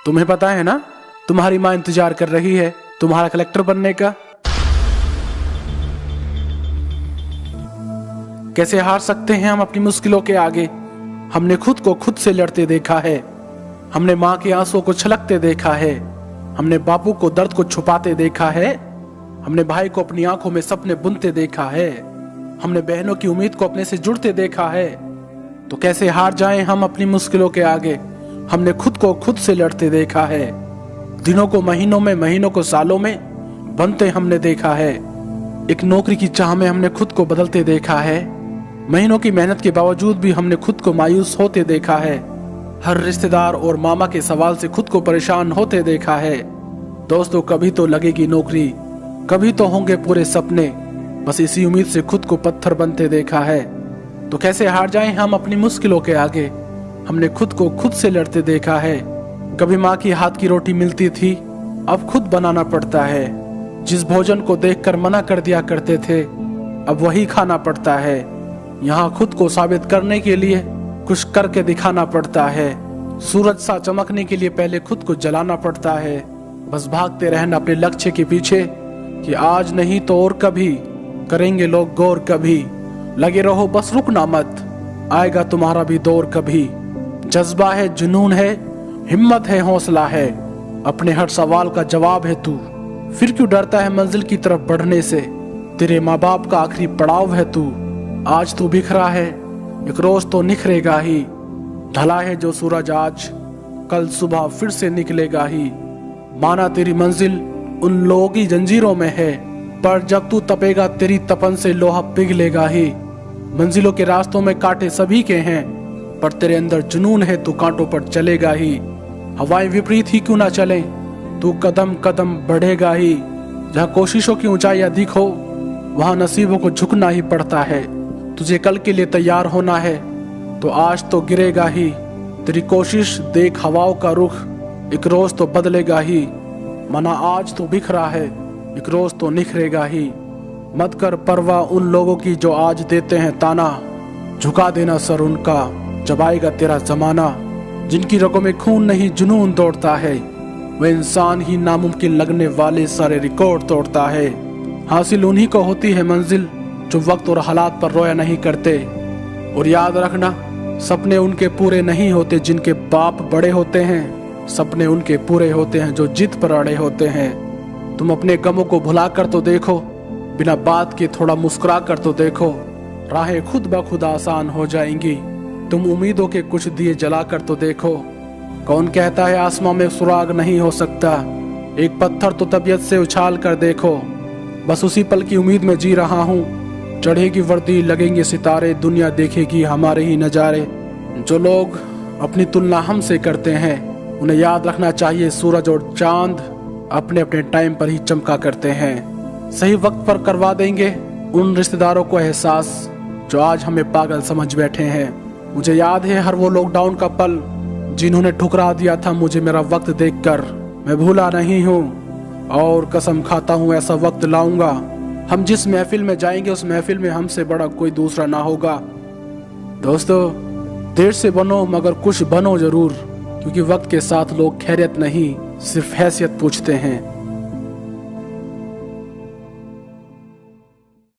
तुम्हें पता है ना, तुम्हारी माँ इंतजार कर रही है तुम्हारा कलेक्टर बनने का। कैसे हार सकते हैं हम अपनी मुश्किलों के आगे। हमने खुद को खुद से लड़ते देखा है, हमने माँ के आंसुओं को छलकते देखा है, हमने बापू को दर्द को छुपाते देखा है, हमने भाई को अपनी आंखों में सपने बुनते देखा है, हमने बहनों की उम्मीद को अपने से जुड़ते देखा है। तो कैसे हार जाएं हम अपनी मुश्किलों के आगे। हमने खुद को खुद से लड़ते देखा है, दिनों को महीनों में, महीनों को सालों में बनते हमने देखा है। एक नौकरी की चाह में हमने खुद को बदलते देखा है, महीनों की मेहनत के बावजूद भी हमने खुद को मायूस होते देखा है। हर रिश्तेदार और मामा के सवाल से खुद को परेशान होते देखा है। दोस्तों, कभी तो लगेगी नौकरी, कभी तो होंगे पूरे सपने, बस इसी उम्मीद से खुद को पत्थर बनते देखा है। तो कैसे हार जाएं हम अपनी मुश्किलों के आगे। हमने खुद को खुद से लड़ते देखा है। कभी माँ की हाथ की रोटी मिलती थी, अब खुद बनाना पड़ता है। जिस भोजन को देखकर मना कर दिया करते थे, अब वही खाना पड़ता है। यहाँ खुद को साबित करने के लिए कुछ करके दिखाना पड़ता है। सूरज सा चमकने के लिए पहले खुद को जलाना पड़ता है। बस भागते रहना अपने लक्ष्य के पीछे कि आज नहीं तो और कभी करेंगे लोग गौर कभी। लगे रहो बस रुकना मत, आएगा तुम्हारा भी दौर कभी। जज्बा है, जुनून है, हिम्मत है, हौसला है, अपने हर सवाल का जवाब है तू। फिर क्यों डरता है मंजिल की तरफ बढ़ने से, तेरे माँ बाप का आखिरी पड़ाव है तू। आज तू बिखरा है, एक रोज तो निखरेगा ही। ढला है जो सूरज आज, कल सुबह फिर से निकलेगा ही। माना तेरी मंजिल उन लोगों की जंजीरों में है, पर जब तू तपेगा तेरी तपन से लोहा पिघलेगा ही। मंजिलों के रास्तों में कांटे सभी के हैं, पर तेरे अंदर जुनून है, तू कांटों पर चलेगा ही। हवाएं विपरीत ही क्यों ना चलें, तू कदम कदम बढ़ेगा ही। जहाँ कोशिशों की ऊंचाई अधिक हो, वहाँ नसीबों को झुकना ही पड़ता है। तुझे कल के लिए तैयार होना है, तो आज तो गिरेगा ही। तेरी कोशिश देख हवाओं का रुख, एक रोज तो बदलेगा ही। मना आज तो बिखरा है, एक रोज तो निखरेगा ही। मत कर परवाह उन लोगों की जो आज देते हैं ताना, झुका देना सर उनका जब आएगा तेरा जमाना। जिनकी रगों में खून नहीं जुनून दौड़ता है, वह इंसान ही नामुमकिन लगने वाले सारे रिकॉर्ड तोड़ता है। हासिल उन्हीं को होती है मंजिल जो वक्त और हालात पर रोया नहीं करते। और याद रखना, सपने उनके पूरे नहीं होते जिनके बाप बड़े होते हैं, सपने उनके पूरे होते हैं जो जिद पर अड़े होते हैं। तुम अपने गमों को भुला कर तो देखो, बिना बात के थोड़ा मुस्कुरा कर तो देखो, राहें खुद ब खुद आसान हो जाएंगी। तुम उम्मीदों के कुछ दिए जला कर तो देखो। कौन कहता है आसमां में सुराग नहीं हो सकता, एक पत्थर तो तबीयत से उछाल कर देखो। बस उसी पल की उम्मीद में जी रहा हूँ, चढ़ेगी वर्दी लगेंगे सितारे, दुनिया देखेगी हमारे ही नजारे। जो लोग अपनी तुलना हमसे करते हैं, उन्हें याद रखना चाहिए सूरज और चांद अपने अपने टाइम पर ही चमका करते हैं। सही वक्त पर करवा देंगे उन रिश्तेदारों को एहसास जो आज हमें पागल समझ बैठे हैं। मुझे याद है हर वो लॉकडाउन का पल जिन्होंने ठुकरा दिया था मुझे मेरा वक्त देखकर। मैं भूला नहीं हूँ और कसम खाता हूँ ऐसा वक्त लाऊंगा। हम जिस महफिल में जाएंगे उस महफिल में हमसे बड़ा कोई दूसरा ना होगा। दोस्तों, देर से बनो मगर कुछ बनो जरूर, क्योंकि वक्त के साथ लोग खैरियत नहीं सिर्फ हैसियत पूछते हैं।